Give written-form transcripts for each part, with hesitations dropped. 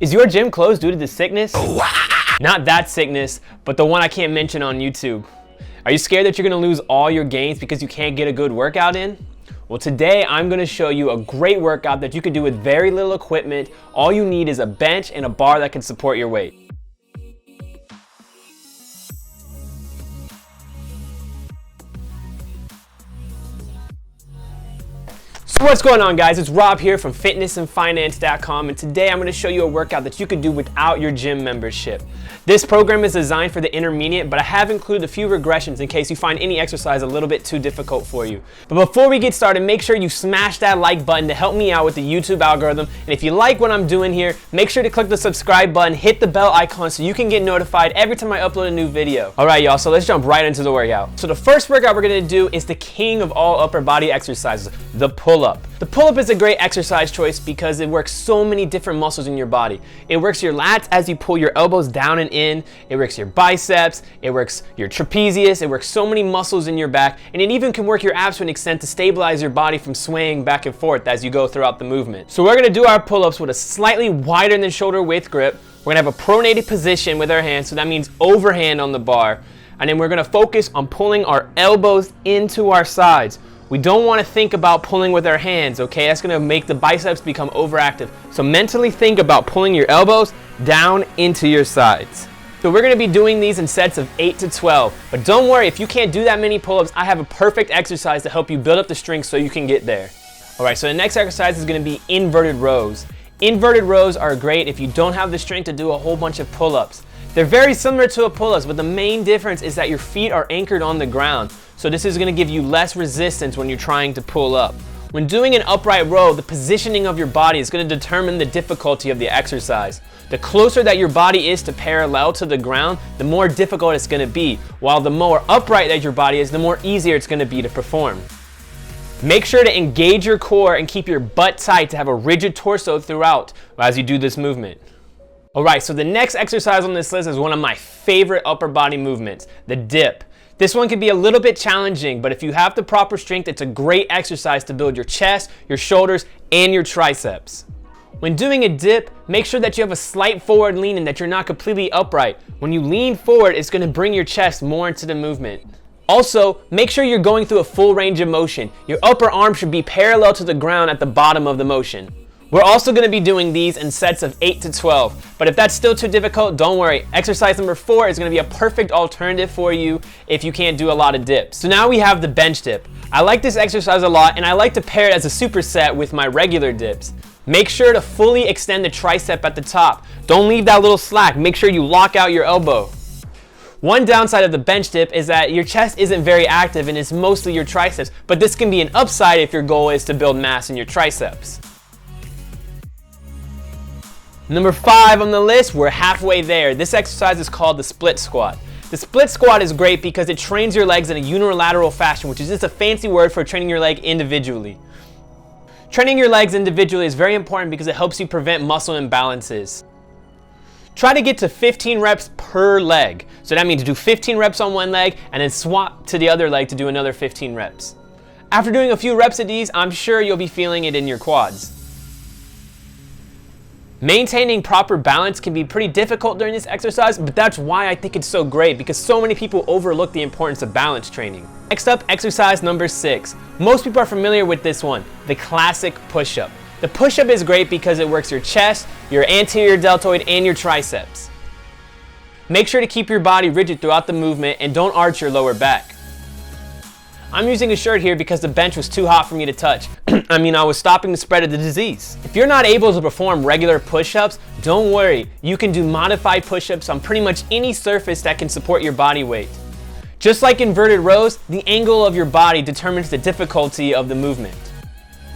Is your gym closed due to the sickness? Not that sickness, but the one I can't mention on YouTube. Are you scared that you're gonna lose all your gains because you can't get a good workout in? Well, today I'm gonna show you a great workout that you can do with very little equipment. All you need is a bench and a bar that can support your weight. So what's going on, guys? It's Rob here from fitnessandfinance.com, and today I'm going to show you a workout that you can do without your gym membership. This program is designed for the intermediate, but I have included a few regressions in case you find any exercise a little bit too difficult for you. But before we get started, make sure you smash that like button to help me out with the YouTube algorithm. And if you like what I'm doing here, make sure to click the subscribe button, hit the bell icon so you can get notified every time I upload a new video. All right, y'all, so let's jump right into the workout. So the first workout we're going to do is the king of all upper body exercises, the pull-up. The pull-up is a great exercise choice because it works so many different muscles in your body. It works your lats as you pull your elbows down and in. It works your biceps. It works your trapezius. It works so many muscles in your back. And it even can work your abs to an extent to stabilize your body from swaying back and forth as you go throughout the movement. So we're going to do our pull-ups with a slightly wider than shoulder width grip. We're going to have a pronated position with our hands, so that means overhand on the bar. And then we're going to focus on pulling our elbows into our sides. We don't want to think about pulling with our hands, okay? That's going to make the biceps become overactive. So mentally think about pulling your elbows down into your sides. So we're going to be doing these in sets of 8 to 12. But don't worry, if you can't do that many pull-ups, I have a perfect exercise to help you build up the strength so you can get there. All right, so the next exercise is going to be inverted rows. Inverted rows are great if you don't have the strength to do a whole bunch of pull-ups. They're very similar to a pull-ups, but the main difference is that your feet are anchored on the ground. So this is going to give you less resistance when you're trying to pull up. When doing an upright row, the positioning of your body is going to determine the difficulty of the exercise. The closer that your body is to parallel to the ground, the more difficult it's going to be, while the more upright that your body is, the more easier it's going to be to perform. Make sure to engage your core and keep your butt tight to have a rigid torso throughout as you do this movement. All right, so the next exercise on this list is one of my favorite upper body movements, the dip. This one can be a little bit challenging, but if you have the proper strength, it's a great exercise to build your chest, your shoulders, and your triceps. When doing a dip, make sure that you have a slight forward lean and that you're not completely upright. When you lean forward, it's going to bring your chest more into the movement. Also, make sure you're going through a full range of motion. Your upper arm should be parallel to the ground at the bottom of the motion. We're also going to be doing these in sets of 8 to 12, but if that's still too difficult, don't worry. Exercise number 4 is going to be a perfect alternative for you if you can't do a lot of dips. So now we have the bench dip. I like this exercise a lot, and I like to pair it as a superset with my regular dips. Make sure to fully extend the tricep at the top. Don't leave that little slack. Make sure you lock out your elbow. One downside of the bench dip is that your chest isn't very active and it's mostly your triceps, but this can be an upside if your goal is to build mass in your triceps. Number 5 on the list, we're halfway there. This exercise is called the split squat. The split squat is great because it trains your legs in a unilateral fashion, which is just a fancy word for training your leg individually. Training your legs individually is very important because it helps you prevent muscle imbalances. Try to get to 15 reps per leg. So that means do 15 reps on one leg and then swap to the other leg to do another 15 reps. After doing a few reps of these, I'm sure you'll be feeling it in your quads. Maintaining proper balance can be pretty difficult during this exercise, but that's why I think it's so great, because so many people overlook the importance of balance training. Next up, exercise number 6. Most people are familiar with this one, the classic push-up. The push-up is great because it works your chest, your anterior deltoid, and your triceps. Make sure to keep your body rigid throughout the movement and don't arch your lower back. I'm using a shirt here because the bench was too hot for me to touch. I was stopping the spread of the disease. If you're not able to perform regular push-ups, don't worry. You can do modified push-ups on pretty much any surface that can support your body weight. Just like inverted rows, the angle of your body determines the difficulty of the movement.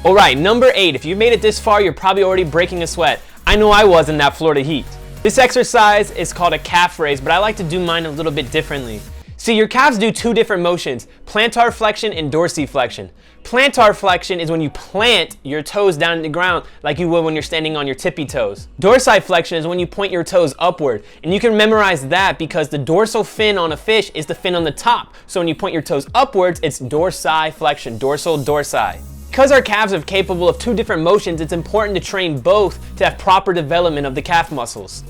All right, number 8. If you made it this far, you're probably already breaking a sweat. I know I was in that Florida heat. This exercise is called a calf raise, but I like to do mine a little bit differently. See, your calves do 2 different motions, plantar flexion and dorsiflexion. Plantar flexion is when you plant your toes down in the ground like you would when you're standing on your tippy toes. Dorsiflexion is when you point your toes upward, and you can memorize that because the dorsal fin on a fish is the fin on the top. So when you point your toes upwards, it's dorsiflexion, dorsal dorsi. Because our calves are capable of two different motions, it's important to train both to have proper development of the calf muscles.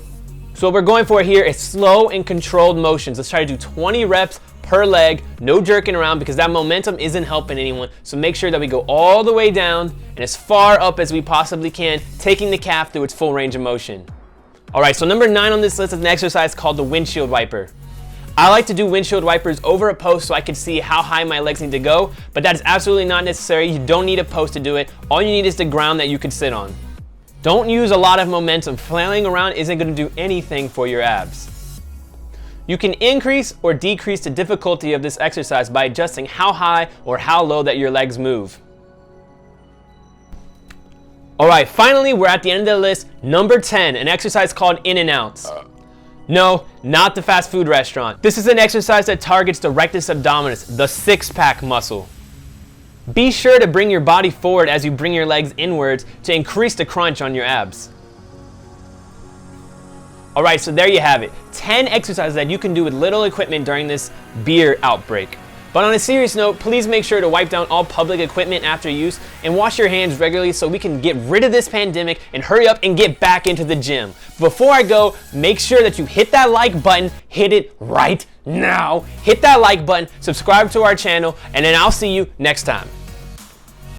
So what we're going for here is slow and controlled motions. Let's try to do 20 reps per leg, no jerking around because that momentum isn't helping anyone. So make sure that we go all the way down and as far up as we possibly can, taking the calf through its full range of motion. All right, so number 9 on this list is an exercise called the windshield wiper. I like to do windshield wipers over a post so I can see how high my legs need to go, but that is absolutely not necessary. You don't need a post to do it. All you need is the ground that you can sit on. Don't use a lot of momentum. Flailing around isn't going to do anything for your abs. You can increase or decrease the difficulty of this exercise by adjusting how high or how low that your legs move. All right, finally, we're at the end of the list. Number 10, an exercise called Inannounce. No, not the fast food restaurant. This is an exercise that targets the rectus abdominis, the six-pack muscle. Be sure to bring your body forward as you bring your legs inwards to increase the crunch on your abs. All right, so there you have it. 10 exercises that you can do with little equipment during this beer outbreak. But on a serious note, please make sure to wipe down all public equipment after use and wash your hands regularly so we can get rid of this pandemic and hurry up and get back into the gym. Before I go, make sure that you hit that like button, hit it right now. Hit that like button, subscribe to our channel, and then I'll see you next time.